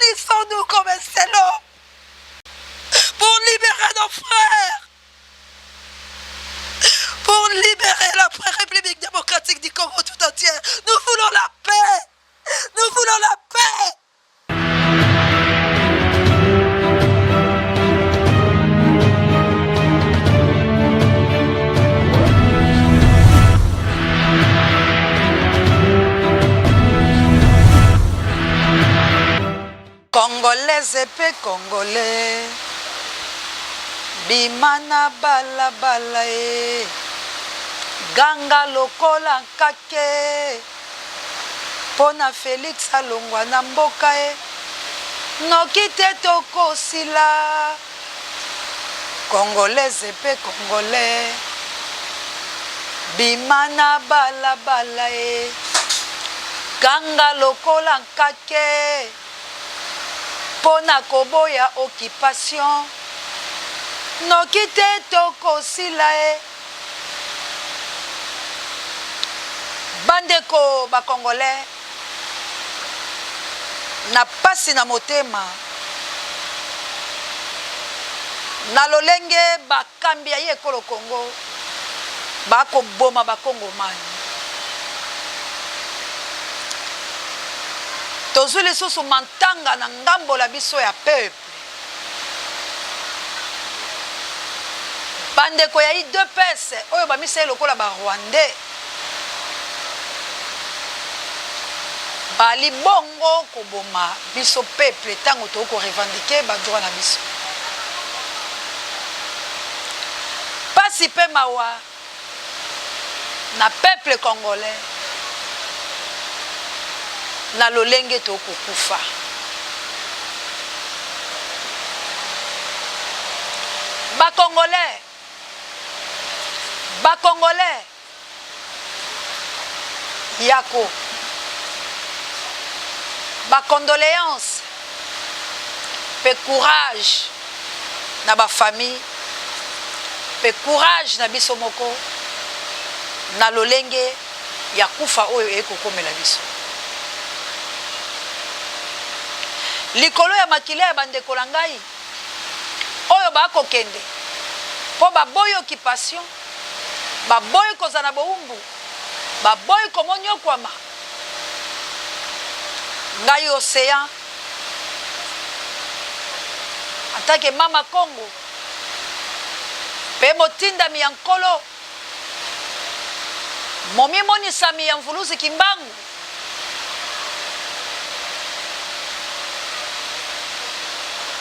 Unissons-nous comme un seul homme pour libérer nos frères, pour libérer la République démocratique du Congo tout entier. Nous voulons la paix. Nous voulons la paix. Congolais et Congolais, bimana bala bala e, ganga lokola kake, pona Félix alongwa na mboka e, noki te tokosila. Congolais et Congolais, bimana bala bala e, ganga lokola kake, pona koboya occupation noki te tokosila e. Bandeko bakongolais, na pasi na motema na lolenge bakambi ya ye ekolo Congo bakoboma bakongomani. Tozwi lisusu mantanga na ngambo la biso ya peuple. Bandeko ya UDPS oyo bamisa lokola ba Rwandais bali bongo koboma biso peuple tango toko revendiquer ba droit na biso. Pasi pe mawa na peuple congolais na lolenge toko kufa. Bakongolais yako bacondoléances pe courage na ba famille, pe courage na biso moko na lolenge ya kufa oyo ekokomela biso. Likolo ya makile ya bandeko na ngai oyo bakokende po baboyi occupation, baboyi kozana boumbu, baboyi komonyokwama. Ngai Océan atake mama Congo pe motindami ya nkolo momi monisami ya mvuluzi kimbangu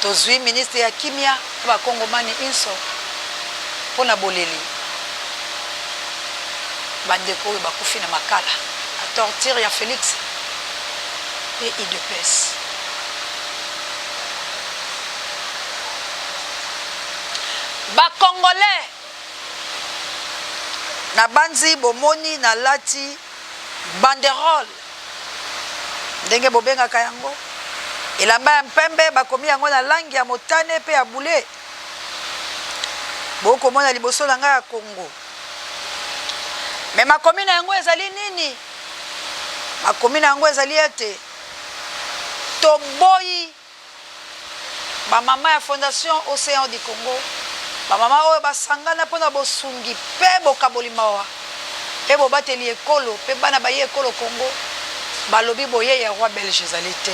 tozwi ministre ya kimia ba kongomani inso pona boleli bandeko oyo bakufi na makala a torture ya Félix et UDPS. Ba Congolais na banzi bomoni na lati banderole ndenge bobengaka yango elamba ya mpembe bakomi yango na langi ya motane pe ya bule bokomona liboso na ngai ya Congo. Me makomi na yango ezali nini? Makomi na yango ezali ete toboyi ba mama ya Fondation Océan du Congo, ba mama oyo basangana pona bosungi pe bokaboli mawa pe bobateli ekolo pe bana ba ye ekolo Congo balobi boye ya roi belge ezali te.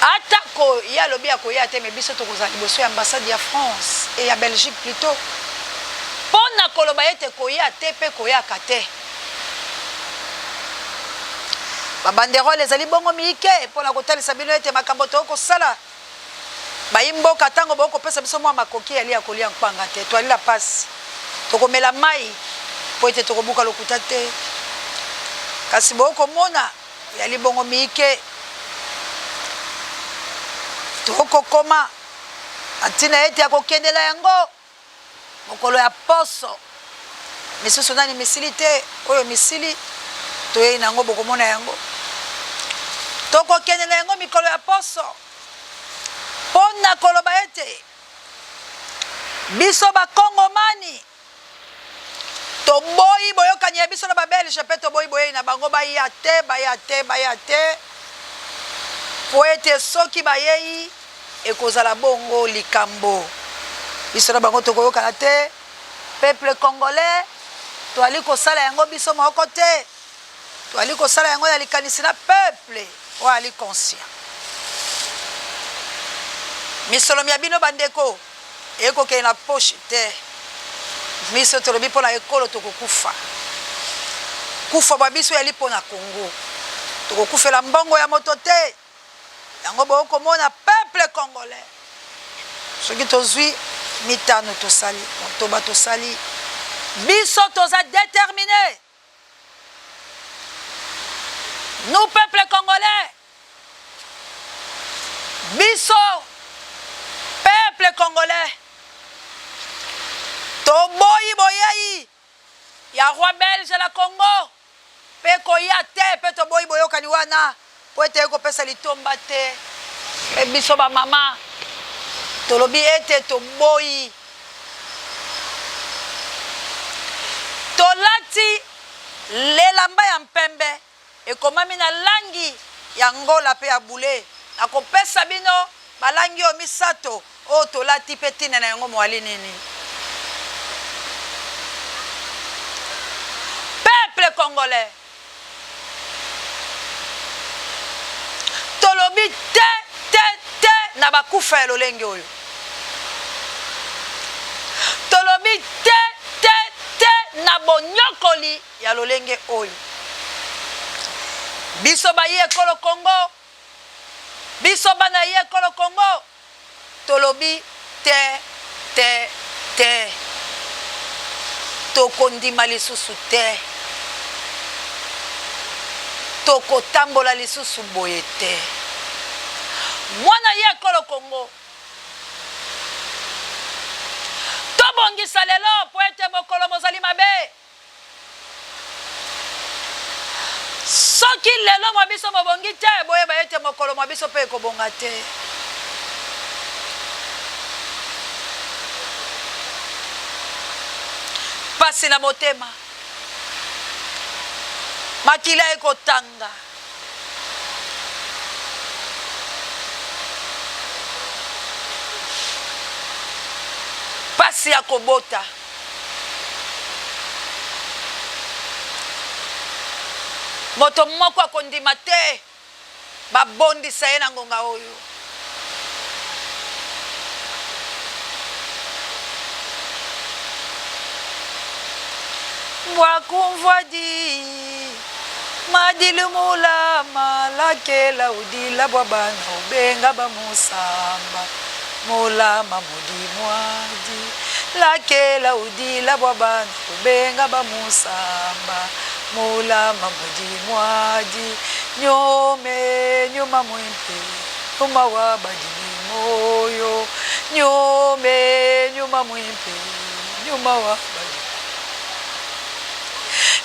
Atako ya lobi ya koya te me biso tokozala liboso ya ambassade ya France et ya Belgique plutôt pona koloba ete koya te pe koyaka te. Babanderole ezali bongo miike pona kotalisa bino ete makambo tokosala bayimboka tango bokopesa biso mwa makoki yali ya kolia nkwanga te toalila pasi tokomela mai po ete tokobuka lokuta te kasi bokomona yali bongo miike tokokoma atina ete akokendela yango mokolo ya poso misusu nani misili te oyo misili toyei nango bokomona yango tokokendela yango mikolo ya poso pona koloba ete biso bakongomani toboyi boyokani ya biso na babelge mpe toboyi boyei na bango baya te po ete soki bayei ekozala bongo likambo biso na bango tokoyokana te. Peuple congolais toali kosala yango biso moko te, toali kosala yango ya likanisi na peuple oyo ali conscient. Misolomi ya bino bandeko ekokende na poche te. Miso tolobi mpo na ekolo tokokufa, kufa bwa biso yali mpo na Congo, tokokufela mbongo ya moto te. Yango bokomona peuple congolais soki tozwi mitano tosali motoba tosali biso toza déterminé. Nous peuple congolais, biso peuple congolais, toboyi boyei ya roi belge la Congo pe koya te pe toboyi boyokani wana po ete ekopesa litomba te. Pe biso ba mama tolobi ete toboyi, tolati lelamba ya mpembe ekomami na langi ya ngola pe ya bule. Nakopesa bino balangi o misato o tolati pe tina na yango mwali nini. Peuple congolais, tolobi te na bakufa ya lolenge oyo. Tolobi te na bonyokoli ya lolenge oyo. Biso bayi ekolo Congo, biso bana yi ekolo Congo, tolobi te tokondima lisusu te, tokotambola lisusu boye te. Mwana yi ekolo Congo tobongisa lelo po ete mokolo mozali mabe. Soki lelo mwa biso mobongi te boyeba ete mokolo mwa biso mpe ekobonga te. Pasi na motema makila ekotanga, pasi ya kobota, moto moko akondima te babondisa ye na ngonga oyo. Mwakumvwadi madilumula malakela udila bwabana ubenga bamusamba mulama mudi mwadi lakela udila bwabana ubenga bamusamba mulama mudi mwadi nyome nyuma mwimpe nyuma wabadili moyo nyome nyuma mwimpe nyuma wabadili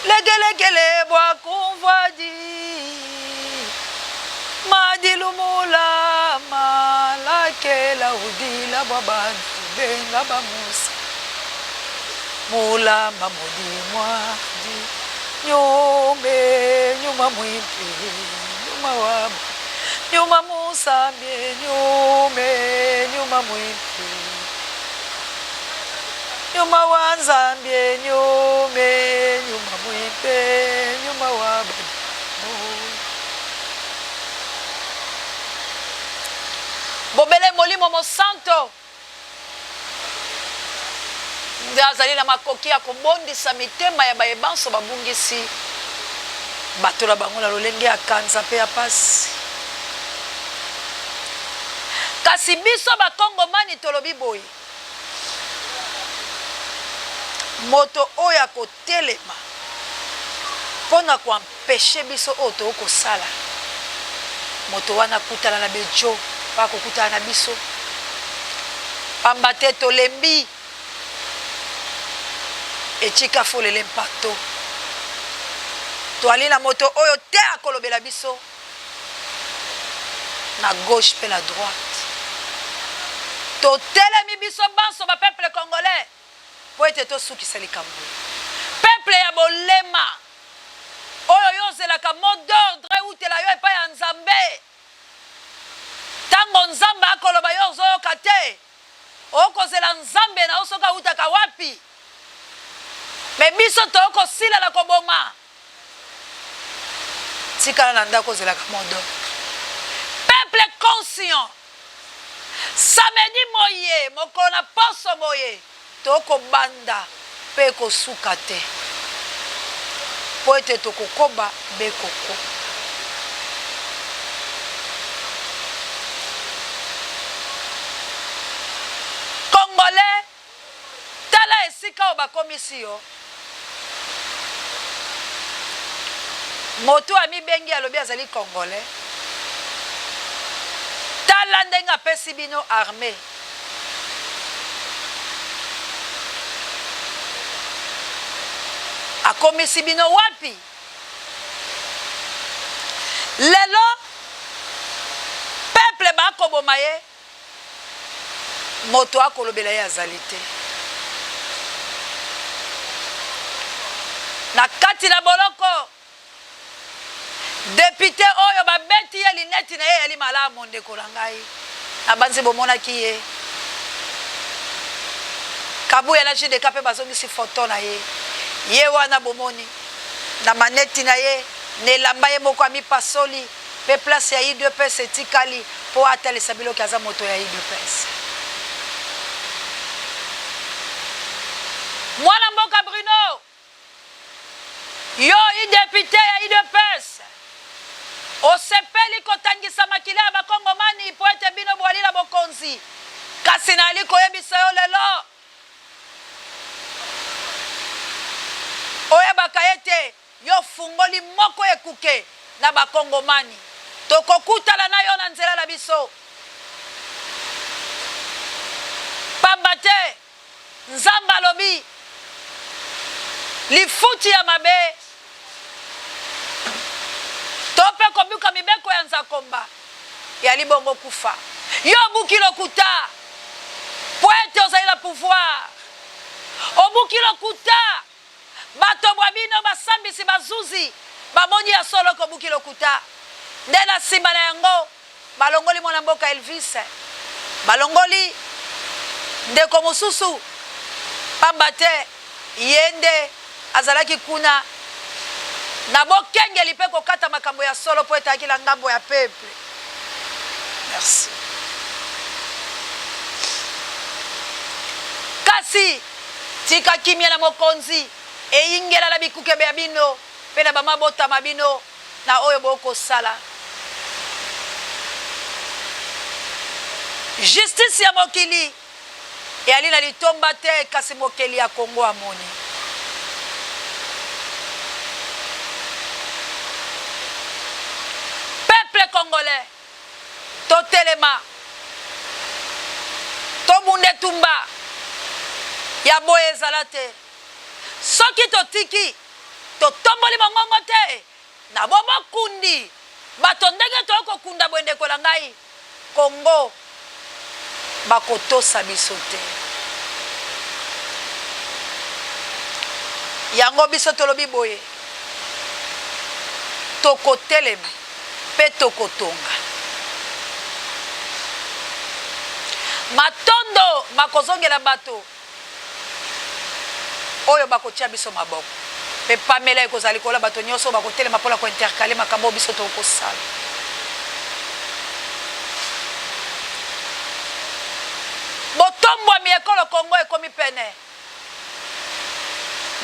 legelegele bwakumvwadi madilumula malakela udila bwabana ubenga bamusa mulama mudi mwadi nyome nyuma mwimpe nyuma waba nyuma musambye nyome nyuma mwimpe nyuma wanzambye nyome nyuma mwimpe nyuma waba bobele molimo mosanto nde azali na makoki ya kobondisa mitema ya bayebanso babungisi bato na bango na lolenge ya kanza mpe ya pasi. Kasi biso bakongomani tolobi boye moto oyo akotelema mpona koampeshe biso oyo tokosala moto wana kutana na bejo pa kokutana na biso pamba te tolembi etika folele mpato toali na moto oyo te akolobela biso na gauche pe na droite. Totelemi biso banso ba peuple congolais po ete tosukisa likambo. Peuple ya bolema oyo yozelaka mot d'ordre utela yo epai ya Nzambe tango nzambe akoloba yo ozoyoka te okozela nzambe na osoka utaka wapi me biso tokosilela koboma tikala na ndako ozelaka modo peuple conscient samedi moye mokolo na poso moye tokobanda mpe kosuka te po ete tokokoba bekoko congolais tala esika oyo bakomisi yo moto amibengi alobi azali congolais tala ndenge apesi bino armée akomisi bino wapi lelo peuple bakoboma ye moto akolobela ye azali te na kati na boloko député oyo babeti ye lineti na ye yali malamu ndeko na ngai abanzi bomonaki ye kabuya na JDK mpe bazongisi foto na ye ye wana bomoni na maneti na ye na elamba ye moko amipasoli mpe place ya UDPS etikali mpo atalisa biloki aza moto ya UDPS mwana mboka Bruno yo député ya UDPS osepeli kotangisa makila ya bakongomani po ete bino bwalila bokonzi kasi nali koyebisa yo lelo oyebaka ete yo fungoli moko ekuke na bakongomani tokokutala na yo na nzela na biso pamba te nzambe alobi lifuti ya mabe tope kobuka mibeko ya nzakomba yali bongo kufa yo buki lokuta po ete ozali na pouvoir obuki lokuta bato bwa bino basambisi bazuzi bamoni ya solo kobuki lokuta nde na nsima na yango balongoli mwana mboka Elvis balongoli ndeko mosusu pamba te ye nde azalaki kuna na bokengeli mpe kokata makambo ya solo po ete akila ngambo ya peuple merci kasi tika kimia na mokonzi eyingela na bikukebe ya bino mpe na bamabotama bino na oyo bokosala justice ya mokili eyali na litomba te kasi mokeli ya Kongo amoni peuple congolais totelema tobunde tumba ya boye ezala te soki totiki totomboli mongongo te na bobokundi bato ndenge tokokunda bwendeko na ngai Kongo bakotosa biso te yango biso tolobi boye tokotelema mpe tokotonga matondo makozongela bato oyo bakotia biso maboko mpe pamela ekozali kola bato nyonso bakotelema mpona kointerkale makambo biso tokosala botombwami ekolo Kongo ekomi pene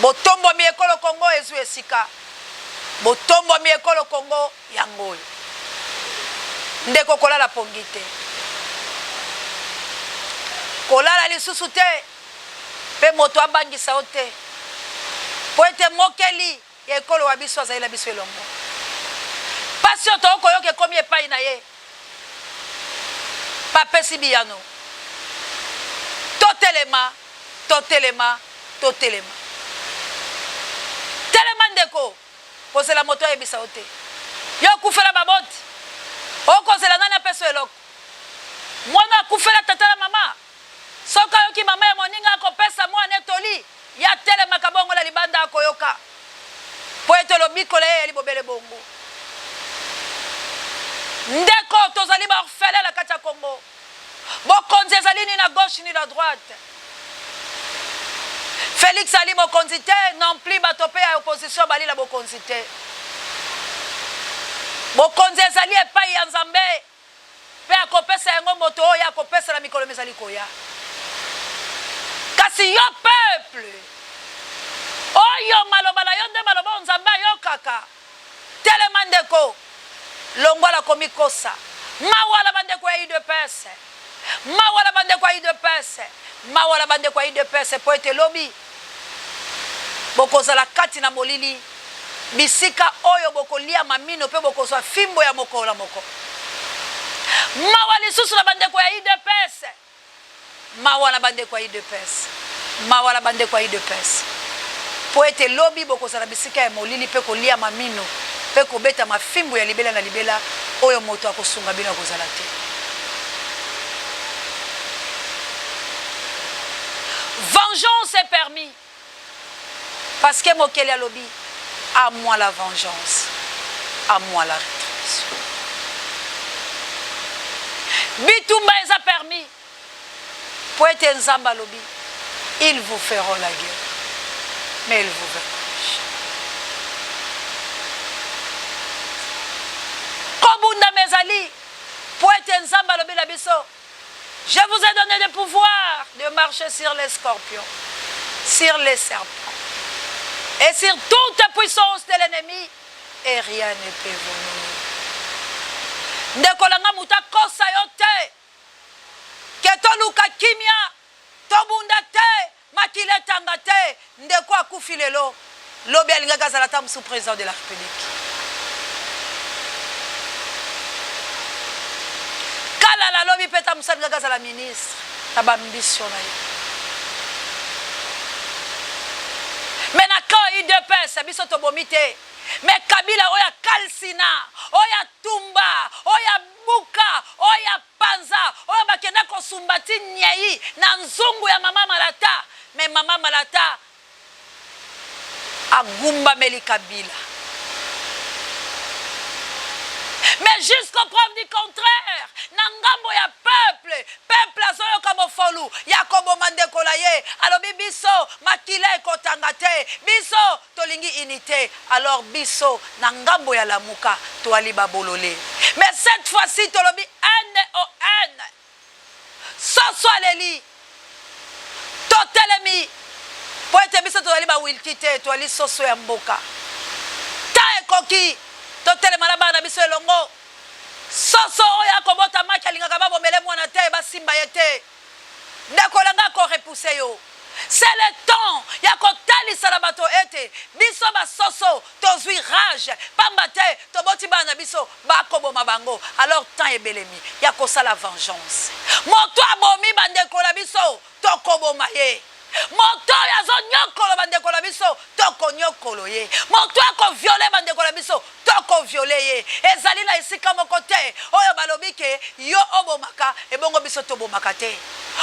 botombwami ekolo Kongo ezwi esika botombwami ekolo Kongo yango oyo ndeko kolala pongi te kolala lisusu te mpe moto abangisa yo te po ete mokeli ya ekolo wa biso azali na biso elongo pasi oyo tokoyoka ekomi epai na ye bapesi biyano totelema totelema totelema telema ndeko kozela moto ayebisa yo te yo okufela baboti okozela nani apeso eloko mwana akufela tata na mama soki ayoki mama ya moninga akopesa mwana etoli ya telemaka bongo na libanda akoyoka po ete lobikolo ye libobele bongo ndeko tozali baorfele na kati ya Kongo ni na gauche ni na droite. Félix ali bokonzi te, non plus bato pe ya opposition bali la bokonzi te. Bokonzi ezali epai ya Nzambe pe akopesa yango moto oyo akopesa na mikolo mezali koya. Kasi yo peuple oyo maloba na yo nde maloba Nzambe ayokaka. Telema ndeko longola komikosa. Mawala bandeko ya UDPS. Mawala bandeko ya UDPS. Mawala bandeko ya UDPS po ete lobi bokozala kati na molili bisika oyo bokolia mamino pe bokozwa fimbo ya mokola moko. Mawali susu na bandeko ya UDPS. Mawala bandeko ya UDPS. Mawala bandeko ya UDPS. Po ete lobi bokozala bisika ya molili pe kolia mamino pe kobeta mafimbo ya libela na libela oyo moto akosunga bino akozala te. Vengeance est permis. Parce que Mokele a lobby, à moi la vengeance, à moi la rétribution. Bitumba les a permis. Pour être Nzamba lobby, ils vous feront la guerre, mais ils vous verront. Kobunda Mezali, pour être Nzamba lobby la biso, je vous ai donné le pouvoir de marcher sur les scorpions, sur les serpents. Et sur toute puissance de l'ennemi, et rien ne peut vous nuire. Ndekolanga muta kosa yote, ketoluka kimia, tobunda te, makile tanga te, ndeko akufilelo, lobi alinga gazalata msou président de la République. Kala la lobi peta msou alinga gazala ministre, tabambisyon na yo. Mais quand il dépasse, biso to bomite. Mais Kabila oya kalsina, oya tumba, oya buka, oya panza, oya bakenda kosumbati nyei na nzungu ya mama Malata. Mais mama Malata agumba meli Kabila. Mais jusqu'au preuve du contraire, nangambo ya peuple azoyo kamofolu, yakobo mandeko la ye, alobi biso, makile kotangate, biso, tolingi unité, alors biso, nangambo ya lamuka, toali babolole. Mais cette fois-ci, tolobi N-O-N, soso aleli, totelemi, po ete biso toali ba wilkite, toali soso ya mboka. Ta ekoki, totele malaba na biso elongo soso oya kobota maki alingaka babomele mwana te basimba yete ndakolanga ko repousser yo. C'est le temps ya kotalisa la bato ete biso ba soso tozwi rage pambate toboti bana biso bakoboma bango. Alors temps ebelemi ya kosala vengeance. Moto abomi bandeko la biso tokoboma ye. Moto yazo nyokolo bandeko la biso toko nyokolo ye. Moto ako viole bandeko la biso toko viole ye. Ezali na esika moko te oyo balobike yo obomaka ebongo biso tobomaka te.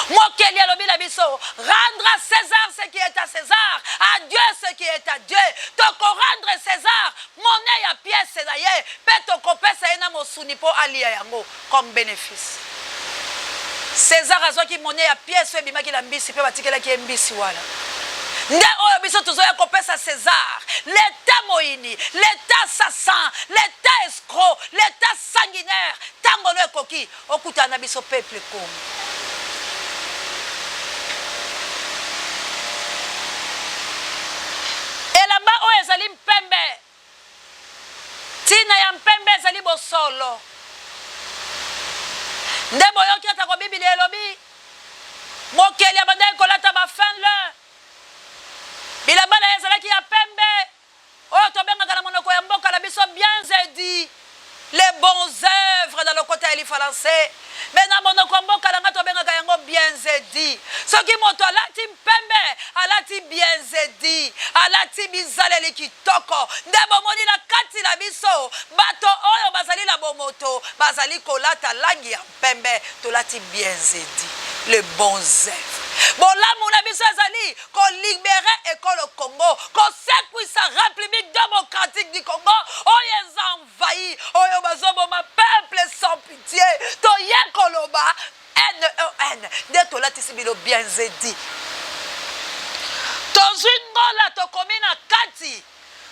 Mokeli alobi la biso rendre à César ce qui est à César, à Dieu ce qui est à Dieu. Toko rendre César monnaie ya pièce na ye pe toko pesa ye na mosuni po alia yango comme bénéfice. César azoki monnaie ya pièce ebimaki la mbisi pe batikelaki mbisi wala. Nde oyo biso tozoya kopesa César, l'état moini, l'état assassin, l'état escroc, l'état sanguinaire, tango no ekoki okuta na biso peuple comme. Elamba oyo ezali mpembe, tina ya mpembe ezali bosolo. Nde boyoki ata ko Bibili elobi mokeli abandaki kolata bafin le bilamba na ye ezalaki ya pembe oyo tobengaka na monoko ya mboka na biso bien dit les bons œuvres dans le côté ya lifalancé. Mais na monoko ya mboka nanga tobengaka yango bien dit. Soki moto alati mpembe alati bien dit alati bizaleli kitoko nde bomoni na kati na biso bato oyo bazali na bomoto bazali kolata langi ya mpembe tolati bien dit les bons œuvres. Bolamu na biso ezali ko libérer ekolo Congo ko sekwisa République démocratique du Congo oyo envahi oyo bazoboma peuple sans pitié to yekoloba N-E-N. Nde tolatisi bino bien zedi. Tozwi ngola tokomi na kati.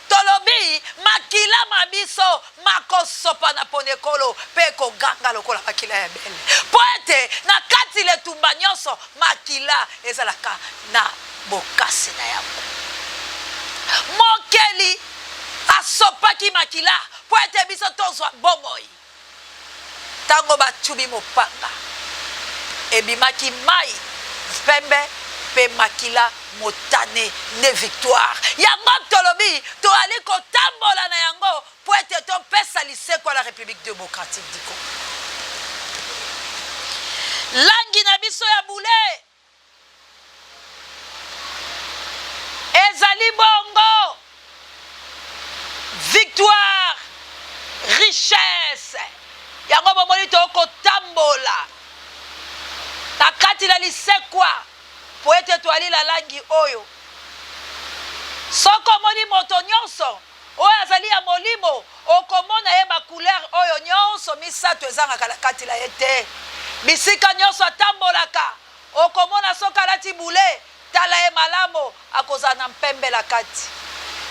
Tolobi makila mabiso makosopa na ponekolo pe koganga lokola makila ya bele. Poete na kati le tumba nyonso makila ezalaka na bokasi na yango. Mokeli asopaki makila poete biso tozwa bomoi. Tango bachubi mopanga ebimaki mai pembe pe makila motane ne victoire. Yango tolobi to ali kotambola na yango po ete to pesa liseko la République démocratique du Congo. Langi na biso ya bule ezali bongo victoire richesse. Yango bomoni to kotambola na kati la lisekwa po ete toali la langi oyo. Soko moni moto nyonso oyo azali ya molimo okomona ye ba couleur oyo nyonso misato ezangaka na kati la ete. Bisika nyonso atambolaka okomona soka lati bule tala ye malamo akozala na mpembe la kati.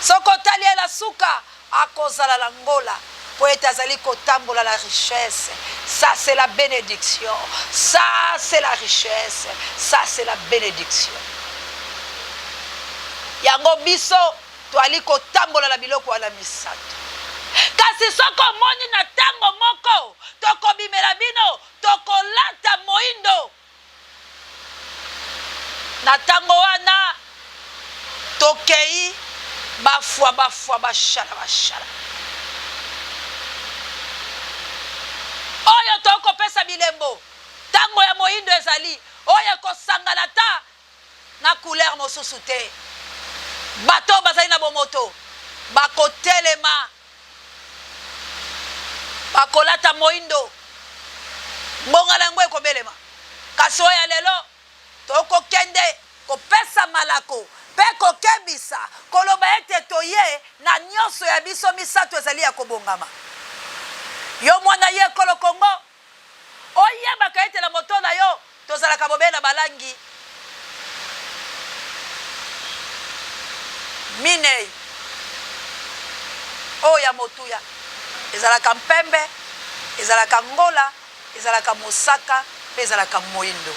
Soko tali ye la suka akozala la ngola. Poète azali kotambola la richesse. Ça c'est la bénédiction. Ça c'est la richesse. Ça c'est la bénédiction. Yango biso toali kotambola la biloko wana misato. Kasi soko moni na tango moko tokobimela bino tokolata moindo. Na tango wana tokei bafwa bashala. Oyo toko pesa bilembo tango ya moindo ezali oyo kosangana ta na couleur mosusu te. Bato bazali na bomoto bakotelema bakolata moindo mbonga lango ekobelema. Kasi oyo lelo toko kende kopesa malako pe kokebisa koloba ete toye na nyonso ya biso misato ezali ya kobongama. Yo mwana ye kolo Kongo oye bakaete na moto na yo tozalaka bobe na balangi minei oya motuya ezalaka mpembe ezalaka ngola ezalaka mosaka pe ezalaka moindo.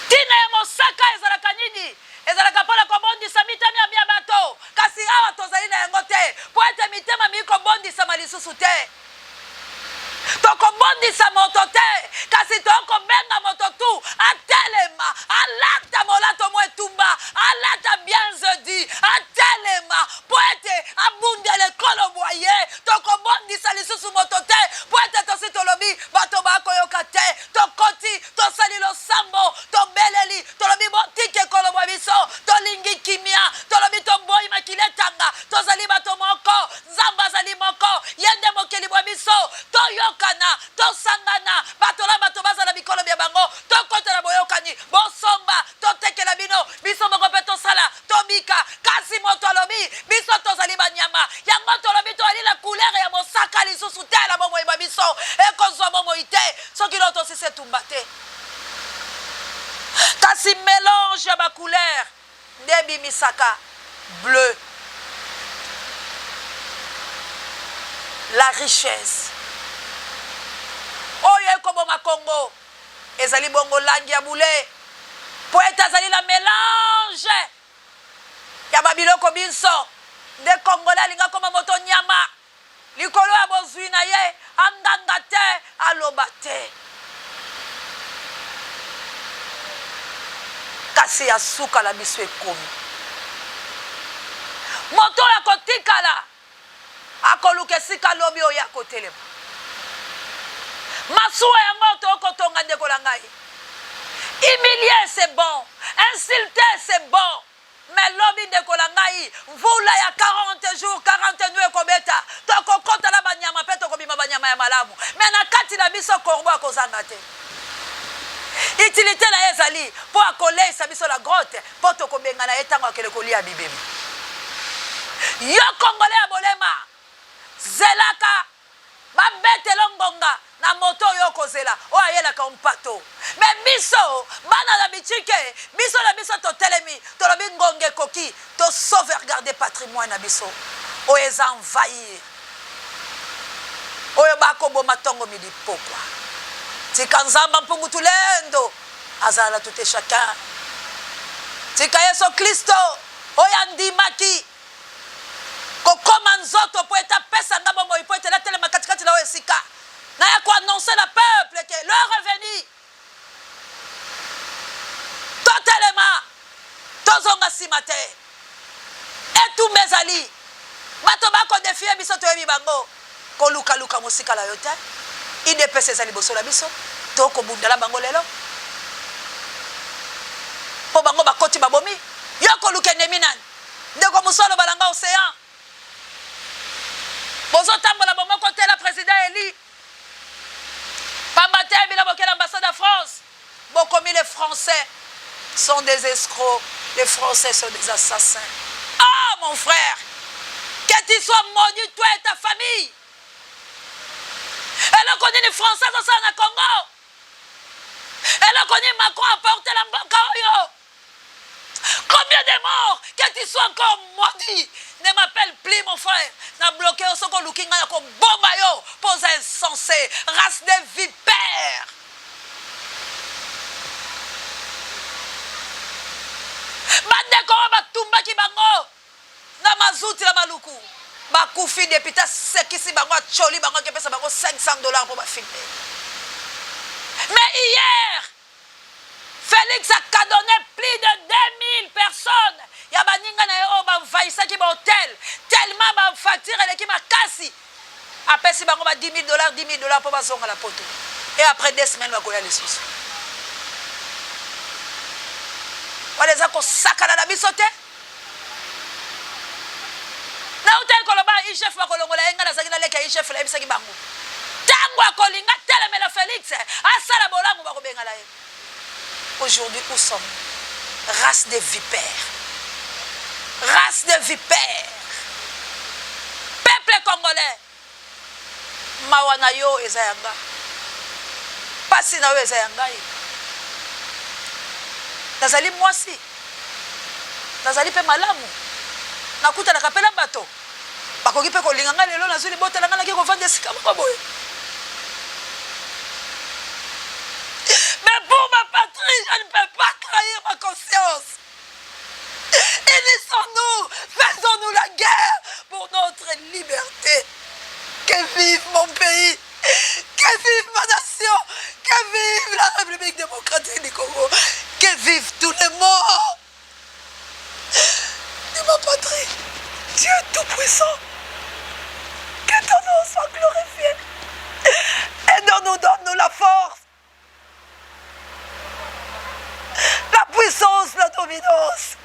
Tina ya mosaka ezalaka nini? Ezalaka pala kobondisa mitema ya bato. Kasi awa tozali na yango te po ete mitema miko bondisa malisusu te. Toko bondisa moto te kasi toko benga moto tu atelema alata molato mwetumba alata bien zedi atelema poete abundele kolo boye toko bondisa lisusu moto te poete tosi tolobi bato bako yoka te tokoti tosali lo sambo tobeleli tolobi botike kolo bobiso tolingi kimia tolobi toboyi makiletanga tozali bato moko zamba zali moko yende mokeli bobiso toyokana tosangana batola bato bazala bikolo bya bango tokotela boyokani bosomba totekela bino biso moko pe tosala tobika kasi moto alobi biso tozali banyama yango tolobi toali la couleur ya mosaka lisusu te la bomo eba biso ekozwa bomo ite soki lo tosise tumbate kasi mélange ya ba couleur ndebi misaka bleu la richesse oyo ekoboma Congo ezali bongo langi ya bule poete azali la mélange ya babiloko biso nde Congolais alinga koma moto nyama likolo ya bozwi na ye anganga te aloba te kasi ya suka la biso ekomi moto ya kotikala akoluka esika lobi oyo akotelema masuwa yango tokotonga ndeko la ngai. Humilier c'est bon, insulter c'est bon, mais lobi ndeko la ngai mvula ya 40 jours 40 nuits ekobeta tokokota la banyama pe tokobima banyama ya malamu mais na kati na biso korbo akozanga te. Utilité na ezali po akoleisa biso la grotte po tokobenga na etango akele kolia bibemi. Yo Congolais abolema zelaka babetelo ngonga na moto yo kozela o ayela ka mpato mais biso bana na bitike biso na biso to telemi to lobi ngonge koki to sauvegarder patrimoine na biso o eza envahir oyo bakoboma tongo midi pokwa tika nzamba mpungu tulendo azala tout et chacun tika Yesu Kristo oyo andimaki kokoma nzoto po etapesa nga bomoi po etela telema katikati na oyo esika na ya koannoncer na peuple que leur revenu totelema tozonga nsima te etumba ezali bato bakodefie biso toyebi bango kolukaluka mosika na yo te idps eza liboso na biso tokobundala bango lelo mpo bango bakoti babomi yo koluka endemi nani ndeko mosolo balanga océan bozotambola bomoko te la président eli pamba te bila boke l'ambassade de France bokomi les Français sont des escrocs les Français sont des assassins. Ah mon frère, que tu sois maudit toi et ta famille. Elle a connu les Français dans le Congo. Elle a connu Macron à porter la mboka. Combien de morts? Que tu sois encore maudit. Ne m'appelle plus mon frère. N'a bloqué au soko lookinga na ko bomba yo. Pose insensé. Race de vipères. Bande ko batumba ki bango. Na mazuti la maluku. Bakufi deputa sekisi bango choli bango ke pesa bango $500 pour ba filmer. Mais hier Félix a cadonné plus de 2000 personnes. Il y a baninga na yo ba vaisa ki ba hôtel tellement ba facture eleki makasi. Après si bango ba $10,000 pour ba zonga la poto. Et après 2 semaines ba koya les sous. Wale za ko sakala la bisote. Na utai koloba chef ba kolongola enga na zakina leka chef la bisaki bango. Tango akolinga telemela Félix asala bolango ba ko benga la ye. Aujourd'hui, où sommes-nous? Race de vipères. Race de vipères. Peuple congolais. Mawanayo ezayanga. Pasi na yo ezayanga. Nazali mwasi. Nazali pe malamu. Nakuta nakapela bato. Bakoki pe kolinganga lelo nazuli botelanga na ki ko vendre sika maboye. Mais pour ma patrie, je ne peux pas trahir ma conscience. Unissons-nous, faisons-nous la guerre pour notre liberté. Que vive mon pays, que vive ma nation, que vive la République démocratique du Congo, que vivent tous les morts de ma patrie. Dieu Tout-Puissant, que ton nom soit glorifié. Aide-nous, donne-nous la force. La puissance, la dominance.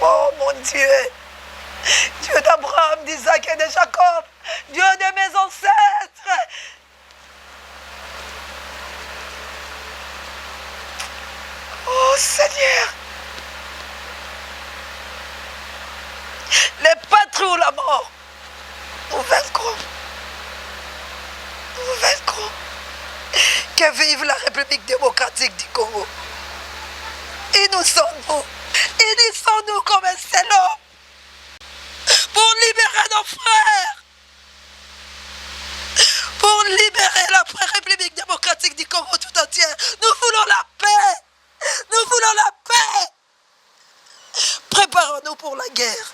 Oh mon Dieu, Dieu d'Abraham, d'Isaac et de Jacob, Dieu de mes ancêtres. Oh Seigneur, les patries ou la mort, nous vaincrons. Nous vaincrons. Que vive la République démocratique du Congo. Unissons-nous. Unissons-nous comme un seul homme. Pour libérer nos frères. Pour libérer la République démocratique du Congo tout entière. Nous voulons la paix. Nous voulons la paix. Préparons-nous pour la guerre.